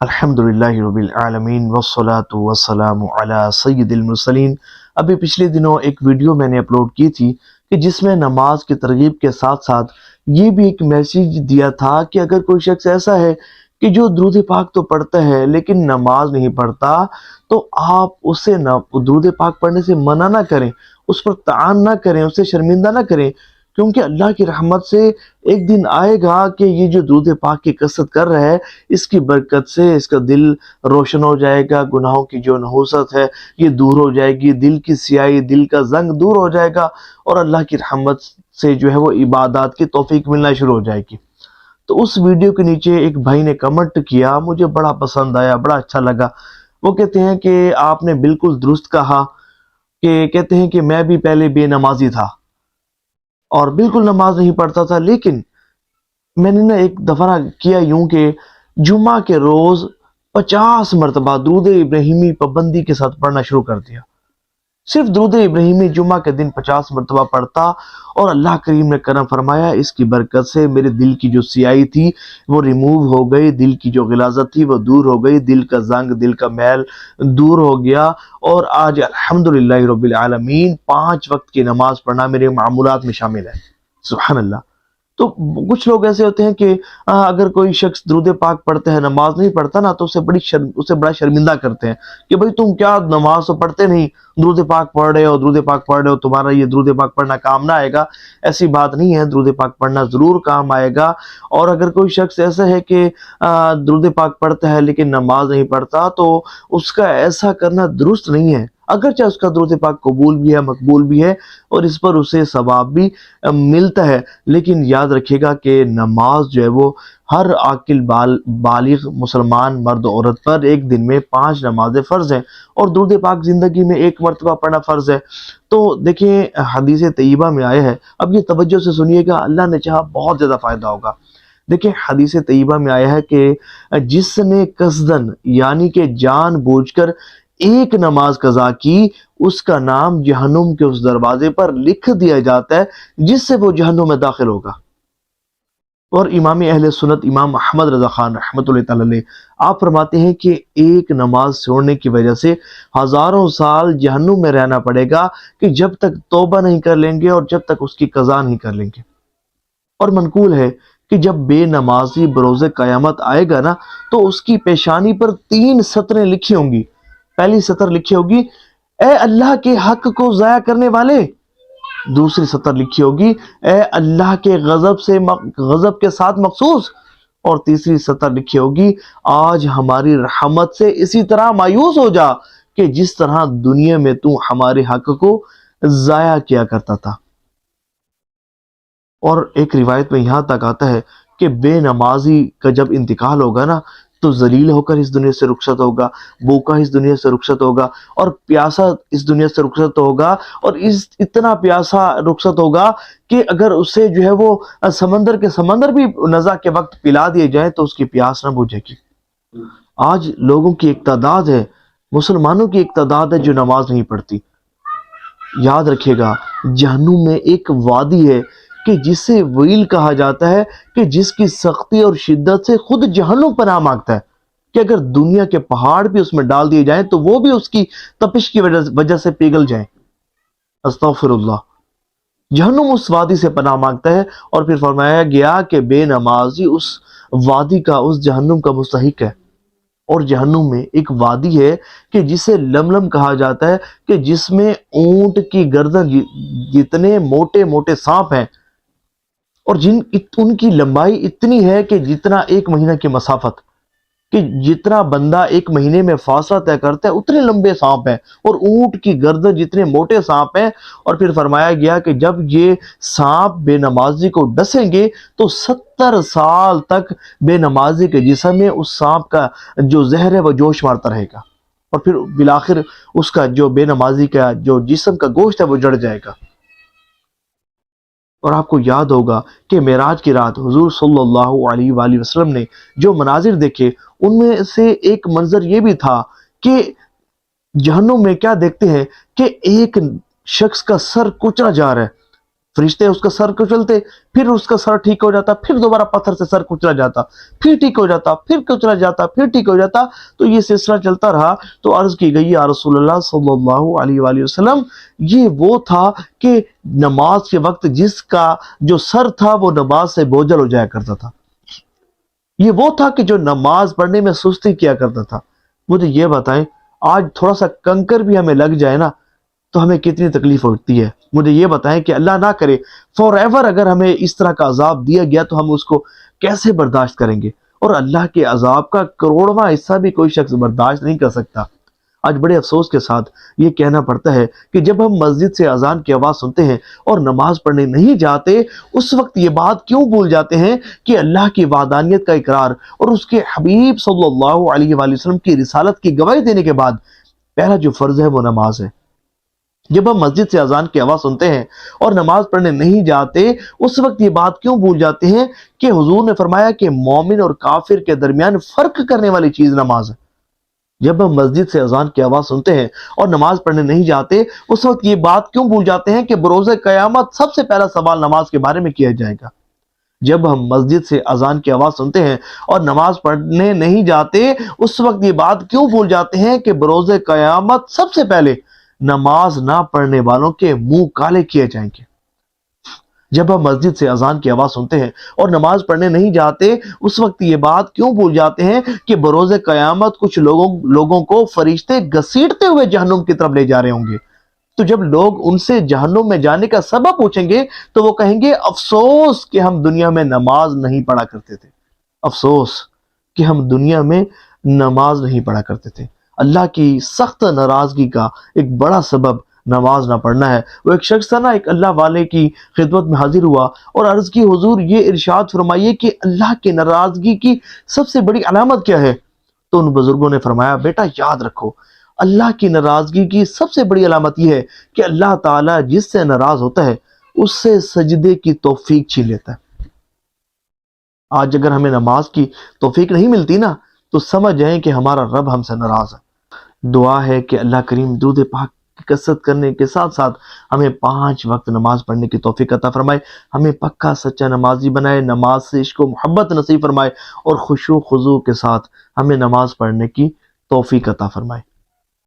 الحمدللہ رب العالمین والصلاة والسلام علی سید المرسلین۔ ابھی پچھلے دنوں ایک ویڈیو میں نے اپلوڈ کی تھی کہ جس میں نماز کی ترغیب کے ساتھ ساتھ یہ بھی ایک میسیج دیا تھا کہ اگر کوئی شخص ایسا ہے کہ جو درود پاک تو پڑھتا ہے لیکن نماز نہیں پڑھتا، تو آپ اسے درود پاک پڑھنے سے منع نہ کریں، اس پر طعن نہ کریں، اسے شرمندہ نہ کریں، کیونکہ اللہ کی رحمت سے ایک دن آئے گا کہ یہ جو درود پاک کی کثرت کر رہا ہے، اس کی برکت سے اس کا دل روشن ہو جائے گا، گناہوں کی جو نحوست ہے یہ دور ہو جائے گی، دل کی سیاہی، دل کا زنگ دور ہو جائے گا، اور اللہ کی رحمت سے جو ہے وہ عبادات کی توفیق ملنا شروع ہو جائے گی۔ تو اس ویڈیو کے نیچے ایک بھائی نے کمنٹ کیا، مجھے بڑا پسند آیا، بڑا اچھا لگا۔ وہ کہتے ہیں کہ آپ نے بالکل درست کہا، کہ کہتے ہیں کہ میں بھی پہلے بے نمازی تھا اور بالکل نماز نہیں پڑھتا تھا، لیکن میں نے ایک دفعہ کیا یوں کہ جمعہ کے روز 50 مرتبہ درود ابراہیمی پابندی کے ساتھ پڑھنا شروع کر دیا۔ صرف درود ابراہیمی جمعہ کے دن 50 مرتبہ پڑھتا، اور اللہ کریم نے کرم فرمایا، اس کی برکت سے میرے دل کی جو سیاہی تھی وہ ریموو ہو گئی، دل کی جو غلاظت تھی وہ دور ہو گئی، دل کا زنگ، دل کا میل دور ہو گیا، اور آج الحمدللہ رب العالمین 5 وقت کی نماز پڑھنا میرے معمولات میں شامل ہے۔ سبحان اللہ۔ تو کچھ لوگ ایسے ہوتے ہیں کہ اگر کوئی شخص درود پاک پڑھتا ہے، نماز نہیں پڑھتا نا، تو اسے بڑا شرمندہ کرتے ہیں کہ بھئی تم کیا نماز تو پڑھتے نہیں، درود پاک پڑھ رہے ہو، درود پاک پڑھ رہے ہو، تمہارا یہ درود پاک پڑھنا کام نہ آئے گا۔ ایسی بات نہیں ہے، درود پاک پڑھنا ضرور کام آئے گا۔ اور اگر کوئی شخص ایسا ہے کہ درود پاک پڑھتا ہے لیکن نماز نہیں پڑھتا، تو اس کا ایسا کرنا درست نہیں ہے، اگرچہ اس کا درود پاک قبول بھی ہے، مقبول بھی ہے، اور اس پر اسے ثواب بھی ملتا ہے، لیکن یاد رکھیے گا کہ نماز جو ہے وہ ہر عاقل بالغ مسلمان مرد عورت پر ایک دن میں 5 نمازیں فرض ہیں، اور درود پاک زندگی میں 1 مرتبہ پڑھنا فرض ہے۔ تو دیکھیں حدیث طیبہ میں آیا ہے، اب یہ توجہ سے سنیے گا، اللہ نے چاہا بہت زیادہ فائدہ ہوگا۔ دیکھیں حدیث طیبہ میں آیا ہے کہ جس نے قصدن یعنی کہ جان بوجھ کر ایک نماز قضا کی، اس کا نام جہنم کے اس دروازے پر لکھ دیا جاتا ہے جس سے وہ جہنم میں داخل ہوگا۔ اور امام اہل سنت امام احمد رضا خان رحمۃ اللہ تعالی علیہ آپ فرماتے ہیں کہ ایک نماز چھوڑنے کی وجہ سے ہزاروں سال جہنم میں رہنا پڑے گا، کہ جب تک توبہ نہیں کر لیں گے اور جب تک اس کی قضا نہیں کر لیں گے۔ اور منقول ہے کہ جب بے نمازی بروز قیامت آئے گا نا، تو اس کی پیشانی پر 3 سطریں لکھی ہوں گی۔ پہلی سطر لکھی ہوگی، اے اللہ کے حق کو ضائع کرنے والے۔ دوسری سطر لکھی ہوگی، اے اللہ کے غضب کے ساتھ مخصوص۔ اور تیسری سطر لکھی ہوگی، آج ہماری رحمت سے اسی طرح مایوس ہو جا کہ جس طرح دنیا میں تو ہمارے حق کو ضائع کیا کرتا تھا۔ اور ایک روایت میں یہاں تک آتا ہے کہ بے نمازی کا جب انتقال ہوگا نا، تو ذلیل ہو کر اس دنیا سے رخصت ہوگا، بھوکا اس دنیا سے رخصت ہوگا، اور پیاسا اس دنیا سے رخصت ہوگا، اور اتنا پیاسا رخصت ہوگا کہ اگر اسے جو ہے وہ سمندر بھی نزا کے وقت پلا دیے جائیں تو اس کی پیاس نہ بجھے گی۔ آج لوگوں کی ایک تعداد ہے، مسلمانوں کی ایک تعداد ہے جو نماز نہیں پڑھتی۔ یاد رکھیے گا، جہنم میں ایک وادی ہے کہ جسے ویل کہا جاتا ہے، کہ جس کی سختی اور شدت سے خود جہنم پناہ مانگتا ہے، کہ اگر دنیا کے پہاڑ بھی اس میں ڈال دیے جائیں تو وہ بھی اس کی تپش کی وجہ سے پگھل جائیں۔ استغفر اللہ۔ جہنم اس وادی سے پناہ مانگتا ہے، اور پھر فرمایا گیا کہ بے نمازی اس وادی کا، اس جہنم کا مستحق ہے۔ اور جہنم میں ایک وادی ہے کہ جسے لملم کہا جاتا ہے، کہ جس میں اونٹ کی گردن جتنے موٹے موٹے سانپ ہیں، اور ان کی لمبائی اتنی ہے کہ جتنا 1 مہینہ کی مسافت، کہ جتنا بندہ 1 مہینے میں فاصلہ طے کرتا ہے اتنے لمبے سانپ ہیں، اور اونٹ کی گردن جتنے موٹے سانپ ہیں۔ اور پھر فرمایا گیا کہ جب یہ سانپ بے نمازی کو ڈسیں گے تو 70 سال تک بے نمازی کے جسم میں اس سانپ کا جو زہر ہے وہ جوش مارتا رہے گا، اور پھر بالآخر اس کا جو بے نمازی کا جو جسم کا گوشت ہے وہ جڑ جائے گا۔ اور آپ کو یاد ہوگا کہ معراج کی رات حضور صلی اللہ علیہ وآلہ وسلم نے جو مناظر دیکھے، ان میں سے ایک منظر یہ بھی تھا کہ جہنم میں کیا دیکھتے ہیں کہ ایک شخص کا سر کچلا جا رہا ہے، فرشتے اس کا سر کچلتے، پھر اس کا سر ٹھیک ہو جاتا، پھر دوبارہ پتھر سے سر کچلا جاتا، پھر ٹھیک ہو جاتا، پھر کچلا جاتا، پھر ٹھیک ہو جاتا۔ تو یہ سلسلہ چلتا رہا۔ تو عرض کی گئی یا رسول اللہ صلی اللہ علیہ وآلہ وسلم، یہ وہ تھا کہ نماز کے وقت جس کا جو سر تھا وہ نماز سے بوجھل ہو جایا کرتا تھا، یہ وہ تھا کہ جو نماز پڑھنے میں سستی کیا کرتا تھا۔ مجھے یہ بتائیں، آج تھوڑا سا کنکر بھی ہمیں لگ جائے نا تو ہمیں کتنی تکلیف ہوتی ہے۔ مجھے یہ بتائیں کہ اللہ نہ کرے فار ایور اگر ہمیں اس طرح کا عذاب دیا گیا تو ہم اس کو کیسے برداشت کریں گے؟ اور اللہ کے عذاب کا کروڑواں حصہ بھی کوئی شخص برداشت نہیں کر سکتا۔ آج بڑے افسوس کے ساتھ یہ کہنا پڑتا ہے کہ جب ہم مسجد سے اذان کی آواز سنتے ہیں اور نماز پڑھنے نہیں جاتے، اس وقت یہ بات کیوں بھول جاتے ہیں کہ اللہ کی وحدانیت کا اقرار اور اس کے حبیب صلی اللہ علیہ وآلہ وسلم کی رسالت کی گواہی دینے کے بعد پہلا جو فرض ہے وہ نماز ہے۔ جب ہم مسجد سے اذان کی آواز سنتے ہیں اور نماز پڑھنے نہیں جاتے، اس وقت یہ بات کیوں بھول جاتے ہیں کہ حضور نے فرمایا کہ مومن اور کافر کے درمیان فرق کرنے والی چیز نماز ہے۔ جب ہم مسجد سے اذان کی آواز سنتے ہیں اور نماز پڑھنے نہیں جاتے، اس وقت یہ بات کیوں بھول جاتے ہیں کہ بروز قیامت سب سے پہلا سوال نماز کے بارے میں کیا جائے گا۔ جب ہم مسجد سے اذان کی آواز سنتے ہیں اور نماز پڑھنے نہیں جاتے، اس وقت یہ بات کیوں بھول جاتے ہیں کہ بروز قیامت سب سے پہلے نماز نہ پڑھنے والوں کے منہ کالے کیے جائیں گے۔ جب ہم مسجد سے اذان کی آواز سنتے ہیں اور نماز پڑھنے نہیں جاتے، اس وقت یہ بات کیوں بھول جاتے ہیں کہ بروز قیامت کچھ لوگوں کو فرشتے گھسیٹتے ہوئے جہنم کی طرف لے جا رہے ہوں گے۔ تو جب لوگ ان سے جہنم میں جانے کا سبب پوچھیں گے تو وہ کہیں گے افسوس کہ ہم دنیا میں نماز نہیں پڑھا کرتے تھے، افسوس کہ ہم دنیا میں نماز نہیں پڑھا کرتے تھے۔ اللہ کی سخت ناراضگی کا ایک بڑا سبب نماز نہ پڑھنا ہے۔ وہ ایک شخص تھا نا، ایک اللہ والے کی خدمت میں حاضر ہوا اور عرض کی حضور یہ ارشاد فرمائیے کہ اللہ کی ناراضگی کی سب سے بڑی علامت کیا ہے؟ تو ان بزرگوں نے فرمایا بیٹا یاد رکھو، اللہ کی ناراضگی کی سب سے بڑی علامت یہ ہے کہ اللہ تعالیٰ جس سے ناراض ہوتا ہے اس سے سجدے کی توفیق چھین لیتا ہے۔ آج اگر ہمیں نماز کی توفیق نہیں ملتی نا تو سمجھ جائیں کہ ہمارا رب ہم سے ناراض ہے۔ دعا ہے کہ اللہ کریم درود پاک کی کثرت کرنے کے ساتھ ساتھ ہمیں 5 وقت نماز پڑھنے کی توفیق عطا فرمائے، ہمیں پکا سچا نمازی بنائے، نماز سے عشق و محبت نصیب فرمائے اور خشوع و خضوع کے ساتھ ہمیں نماز پڑھنے کی توفیق عطا فرمائے۔